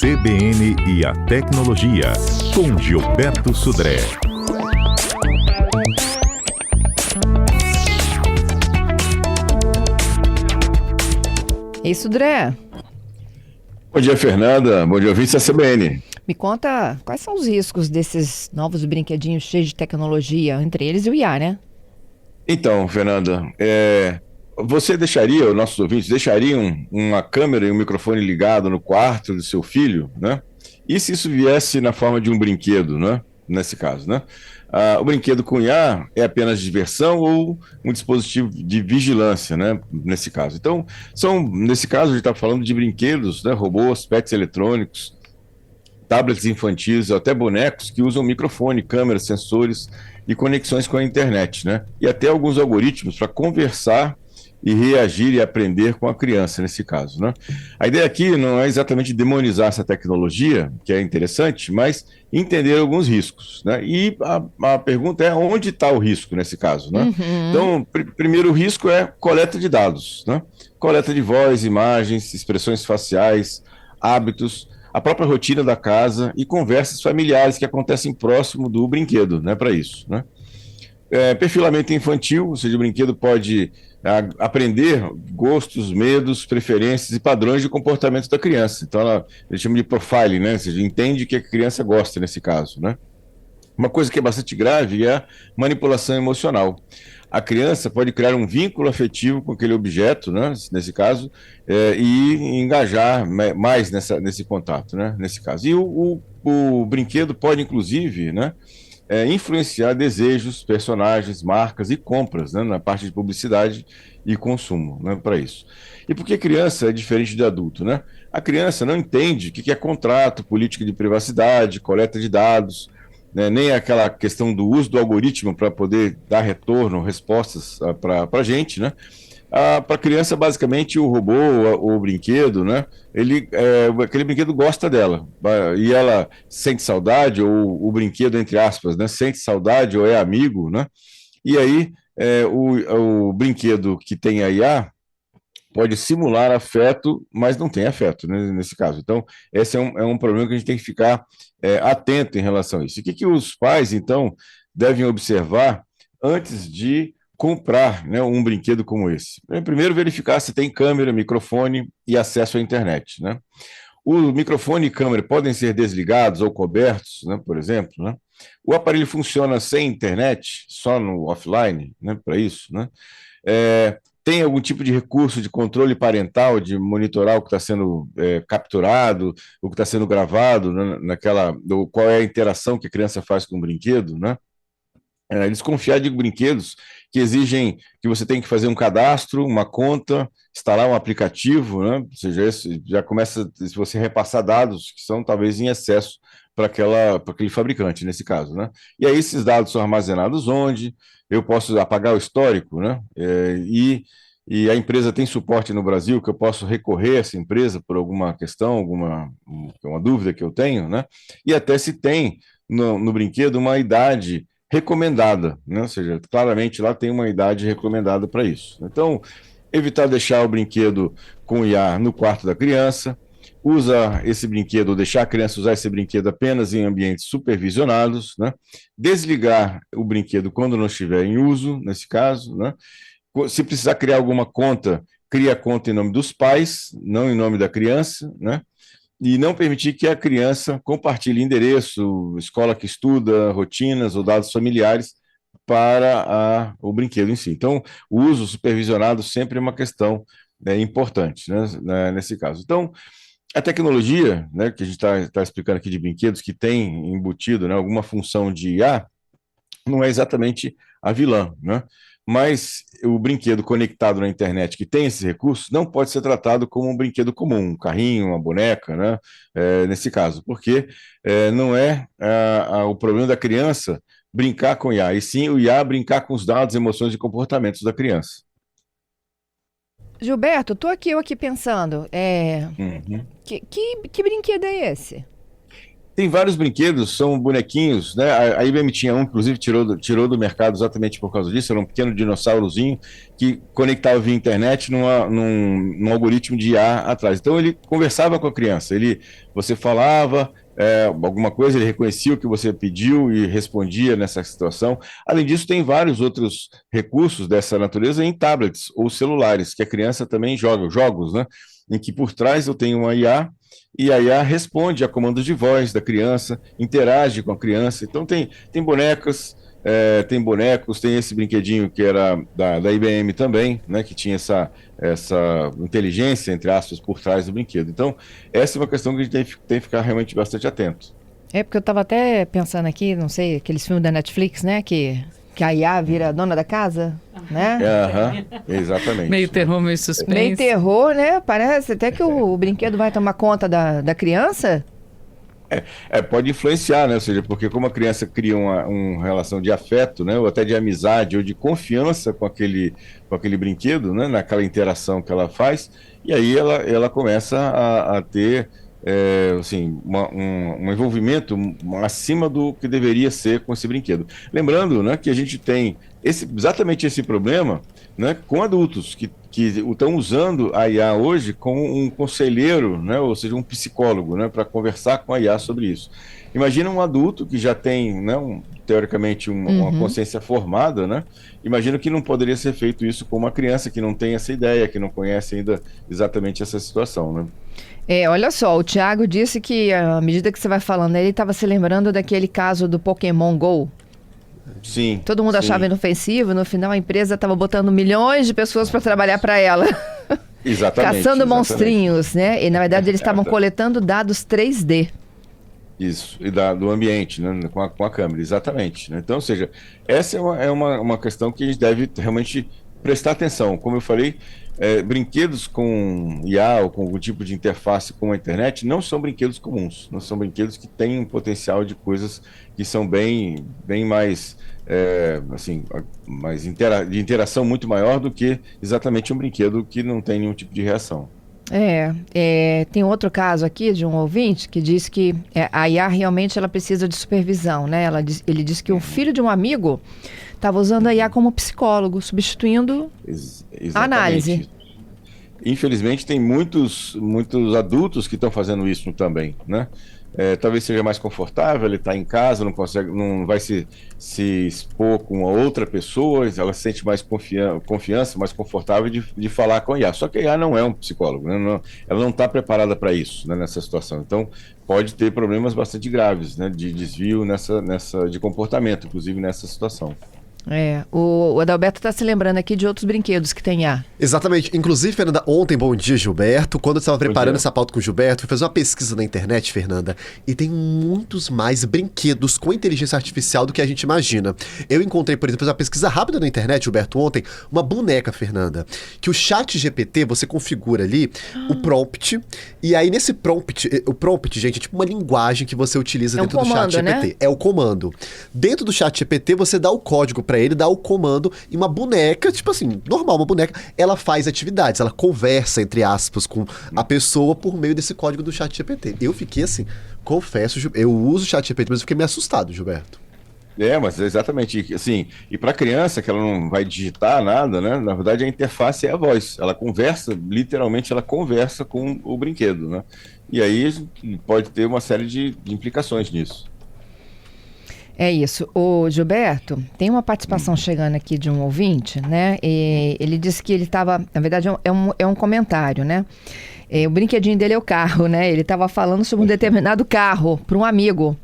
CBN e a Tecnologia, com Gilberto Sudré. Ei, Sudré. Bom dia, Fernanda. Bom dia, ouvintes da CBN. Me conta quais são os riscos desses novos brinquedinhos cheios de tecnologia, entre eles e o IA, né? Então, Fernanda, você deixaria, os nossos ouvintes deixariam uma câmera e um microfone ligado no quarto do seu filho, né? E se isso viesse na forma de um brinquedo, né? Nesse caso, né? O brinquedo com IA é apenas diversão ou um dispositivo de vigilância, né? Nesse caso. Então, nesse caso, a gente está falando de brinquedos, né? Robôs, pets eletrônicos, tablets infantis, até bonecos que usam microfone, câmeras, sensores e conexões com a internet, né? E até alguns algoritmos para conversar e reagir e aprender com a criança, nesse caso, né? A ideia aqui não é exatamente demonizar essa tecnologia, que é interessante, mas entender alguns riscos, né? E a pergunta é onde está o risco nesse caso, né? Então, primeiro o risco é coleta de dados, né? Coleta de voz, imagens, expressões faciais, hábitos, a própria rotina da casa e conversas familiares que acontecem próximo do brinquedo, né? Para isso, né? Perfilamento infantil, ou seja, o brinquedo pode aprender gostos, medos, preferências e padrões de comportamento da criança. Então, eles chamam de profiling, né? Ou seja, entende o que a criança gosta nesse caso, né? Uma coisa que é bastante grave é a manipulação emocional. A criança pode criar um vínculo afetivo com aquele objeto, né, nesse caso, e engajar mais nesse contato, né, nesse caso. E o brinquedo pode, inclusive, né, influenciar desejos, personagens, marcas e compras, né, na parte de publicidade e consumo, né, para isso. E por que criança é diferente de adulto, né? A criança não entende o que é contrato, política de privacidade, coleta de dados, né, nem aquela questão do uso do algoritmo para poder dar retorno, respostas para a gente, né? Para a criança, basicamente, o robô, o brinquedo, né? Aquele brinquedo gosta dela, e ela sente saudade, ou o brinquedo, entre aspas, né? Sente saudade ou é amigo, né? E aí, o brinquedo que tem a IA pode simular afeto, mas não tem afeto, né, nesse caso. Então, esse é um problema que a gente tem que ficar atento em relação a isso. O que os pais, então, devem observar antes de comprar, né, um brinquedo como esse? Primeiro, verificar se tem câmera, microfone e acesso à internet, né? O microfone e câmera podem ser desligados ou cobertos, né, por exemplo, né? O aparelho funciona sem internet, só no offline, né, para isso, né? Tem algum tipo de recurso de controle parental, de monitorar o que está sendo capturado, o que está sendo gravado, né, qual é a interação que a criança faz com o brinquedo, né? Desconfiar de brinquedos que exigem que você tem que fazer um cadastro, uma conta, instalar um aplicativo, né? Ou seja, isso já começa, se você repassar dados que são talvez em excesso para aquele fabricante, nesse caso, né? E aí esses dados são armazenados onde? Eu posso apagar o histórico, né? E a empresa tem suporte no Brasil, que eu posso recorrer a essa empresa por alguma questão, uma dúvida que eu tenho, né? E até se tem no brinquedo uma idade recomendada, né? Ou seja, claramente lá tem uma idade recomendada para isso. Então, evitar deixar o brinquedo com IA no quarto da criança, usa esse brinquedo, ou deixar a criança usar esse brinquedo apenas em ambientes supervisionados, né? Desligar o brinquedo quando não estiver em uso, nesse caso, né? Se precisar criar alguma conta, cria a conta em nome dos pais, não em nome da criança, né? E não permitir que a criança compartilhe endereço, escola que estuda, rotinas ou dados familiares para o brinquedo em si. Então, o uso supervisionado sempre é uma questão importante, né, nesse caso. Então, a tecnologia, né, que a gente está explicando aqui de brinquedos que tem embutido, né, alguma função de IA, não é exatamente a vilã, né? Mas o brinquedo conectado na internet que tem esses recursos não pode ser tratado como um brinquedo comum, um carrinho, uma boneca, né? Nesse caso, porque não é o problema da criança brincar com o IA, e sim o IA brincar com os dados, emoções e comportamentos da criança. Gilberto, eu aqui pensando, Uhum. que brinquedo é esse? Tem vários brinquedos, são bonequinhos, né? A IBM tinha um, inclusive tirou do mercado exatamente por causa disso, era um pequeno dinossaurozinho que conectava via internet num algoritmo de IA atrás. Então ele conversava com a criança, você falava alguma coisa, ele reconhecia o que você pediu e respondia nessa situação. Além disso, tem vários outros recursos dessa natureza em tablets ou celulares, que a criança também joga, jogos, né? Em que por trás eu tenho uma IA, e a IA responde a comandos de voz da criança, interage com a criança. Então tem bonecas, tem bonecos, tem esse brinquedinho que era da IBM também, né, que tinha essa inteligência, entre aspas, por trás do brinquedo. Então, essa é uma questão que a gente tem que ficar realmente bastante atento. Porque eu estava até pensando aqui, não sei, aqueles filmes da Netflix, né, que a IA vira dona da casa, né? Exatamente. Meio terror, meio suspense. Meio terror, né? Parece até que o brinquedo vai tomar conta da criança. Pode influenciar, né? Ou seja, porque como a criança cria uma relação de afeto, né? Ou até de amizade ou de confiança com aquele brinquedo, né? Naquela interação que ela faz, e aí ela começa a ter assim, um envolvimento acima do que deveria ser com esse brinquedo. Lembrando, né, que a gente tem exatamente esse problema, né, com adultos que estão usando a IA hoje como um conselheiro, né, ou seja, um psicólogo, né, para conversar com a IA sobre isso. Imagina um adulto que já tem, né, teoricamente uma consciência formada, né? Imagino que não poderia ser feito isso com uma criança que não tem essa ideia, que não conhece ainda exatamente essa situação, né? Olha só, o Thiago disse que à medida que você vai falando, ele estava se lembrando daquele caso do Pokémon GO. Sim. Todo mundo achava inofensivo, no final a empresa estava botando milhões de pessoas para trabalhar para ela. Exatamente. Caçando monstrinhos, né? E na verdade eles estavam coletando dados 3D. Isso, e do ambiente, né, com a câmera, exatamente. Né? Então, ou seja, essa é uma questão que a gente deve realmente prestar atenção. Como eu falei, brinquedos com IA ou com algum tipo de interface com a internet não são brinquedos comuns, não são brinquedos que têm um potencial de coisas que são bem mais, assim, de interação muito maior do que exatamente um brinquedo que não tem nenhum tipo de reação. Tem outro caso aqui de um ouvinte que diz que a IA realmente ela precisa de supervisão, né? Ele disse que o filho de um amigo estava usando a IA como psicólogo, substituindo a análise. Infelizmente tem muitos adultos que estão fazendo isso também, né? Talvez seja mais confortável, ele está em casa, não vai se expor com outra pessoa, ela se sente mais confiança, mais confortável de falar com a IA. Só que a IA não é um psicólogo, né? Ela não está preparada para isso, né, nessa situação. Então, pode ter problemas bastante graves, né, de desvio de comportamento, inclusive nessa situação. O Adalberto está se lembrando aqui de outros brinquedos que tem IA. Exatamente. Inclusive, Fernanda, ontem, bom dia, Gilberto. Quando eu estava preparando essa pauta com o Gilberto, fui fazer uma pesquisa na internet, Fernanda, e tem muitos mais brinquedos com inteligência artificial do que a gente imagina. Eu encontrei, por exemplo, uma pesquisa rápida na internet, Gilberto, ontem, uma boneca, Fernanda, que o ChatGPT, você configura ali o prompt, e aí nesse prompt, o prompt, gente, é tipo uma linguagem que você utiliza dentro do ChatGPT. Né? É o comando. Dentro do ChatGPT, você dá o código para ele, dá o comando, e uma boneca, tipo assim, normal, uma boneca, ela faz atividades, ela conversa, entre aspas, com a pessoa por meio desse código do ChatGPT. Eu fiquei assim, confesso, eu uso o ChatGPT, mas eu fiquei meio assustado, Gilberto. Mas exatamente, assim, e para criança que ela não vai digitar nada, né? Na verdade a interface é a voz, ela conversa, literalmente ela conversa com o brinquedo, né? E aí pode ter uma série de implicações nisso. É isso. Ô, Gilberto, tem uma participação chegando aqui de um ouvinte, né? E ele disse que ele estava... Na verdade, é um comentário, né? O brinquedinho dele é o carro, né? Ele estava falando sobre um determinado carro para um amigo.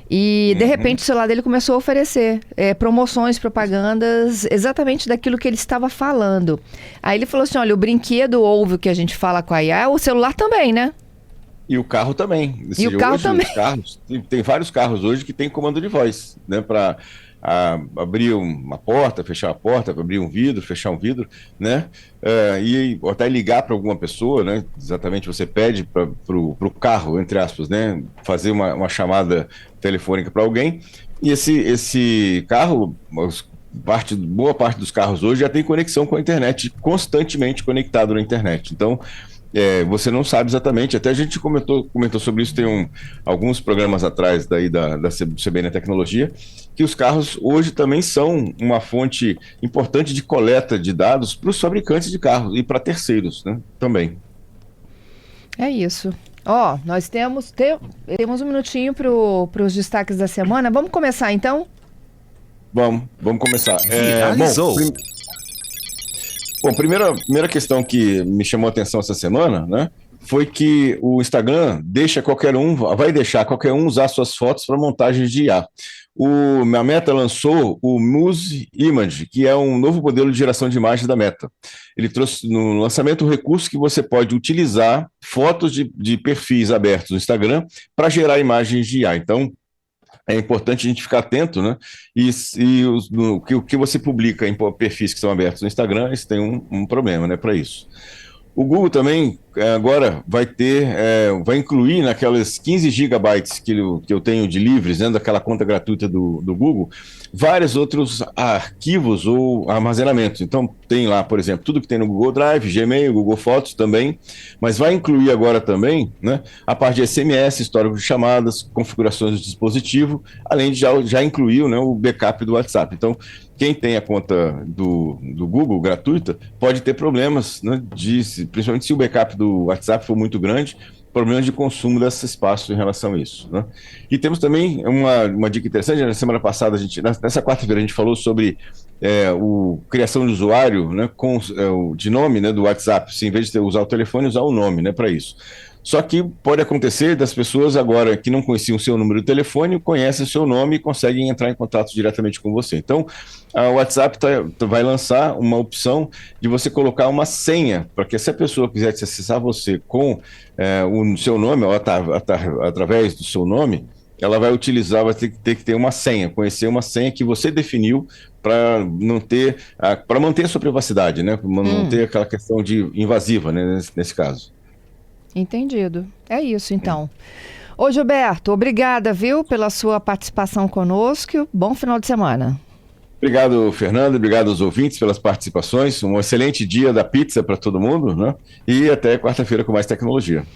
E, de repente, o celular dele começou a oferecer promoções, propagandas, exatamente daquilo que ele estava falando. Aí ele falou assim, olha, o brinquedo ouve o que a gente fala com a IA, o celular também, né? E o carro também. E o carro também. Tem vários carros hoje que tem comando de voz, né? Para abrir uma porta, fechar a porta, abrir um vidro, fechar um vidro, né? E até ligar para alguma pessoa, né? Exatamente, você pede para o carro, entre aspas, né? Fazer uma chamada telefônica para alguém. E esse carro, boa parte dos carros hoje já tem conexão com a internet, constantemente conectado na internet. Então, você não sabe exatamente, até a gente comentou sobre isso, tem alguns programas atrás daí da CBN Tecnologia, que os carros hoje também são uma fonte importante de coleta de dados para os fabricantes de carros e para terceiros, né, também. É isso. Ó, nós temos um minutinho para os destaques da semana. Vamos começar então? Vamos começar. Viralizou. Bom, primeira questão que me chamou a atenção essa semana, né, foi que o Instagram vai deixar qualquer um usar suas fotos para montagens de IA. A Meta lançou o Muse Image, que é um novo modelo de geração de imagens da Meta. Ele trouxe no lançamento um recurso que você pode utilizar fotos de perfis abertos no Instagram para gerar imagens de IA. Então, é importante a gente ficar atento, né? O que você publica em perfis que são abertos no Instagram, isso tem um problema, né, para isso. O Google também agora vai incluir naquelas 15 gigabytes que eu tenho de livres, né, daquela conta gratuita do Google, vários outros arquivos ou armazenamentos. Então tem lá, por exemplo, tudo que tem no Google Drive, Gmail, Google Fotos também, mas vai incluir agora também, né, a parte de SMS, histórico de chamadas, configurações do dispositivo, além de já incluir, né, o backup do WhatsApp. Então, quem tem a conta do Google gratuita pode ter problemas, né, principalmente se o backup do WhatsApp for muito grande, problemas de consumo desse espaço em relação a isso, né? E temos também uma dica interessante. Na semana passada, nessa quarta-feira, a gente falou sobre criação de usuário, né, de nome, né, do WhatsApp, em vez de usar o telefone, usar o nome, né, para isso. Só que pode acontecer das pessoas agora que não conheciam o seu número de telefone, conhecem o seu nome e conseguem entrar em contato diretamente com você. Então, o WhatsApp vai lançar uma opção de você colocar uma senha, para que se a pessoa quiser acessar você com o seu nome, ou através do seu nome, ela vai ter que ter uma senha, conhecer uma senha que você definiu para manter a sua privacidade, né? Não ter aquela questão de invasiva, né, nesse caso. Entendido. É isso, então. Ô, Gilberto, obrigada, viu, pela sua participação conosco. Bom final de semana. Obrigado, Fernando. Obrigado aos ouvintes pelas participações. Um excelente dia da pizza para todo mundo, né? E até quarta-feira com mais tecnologia.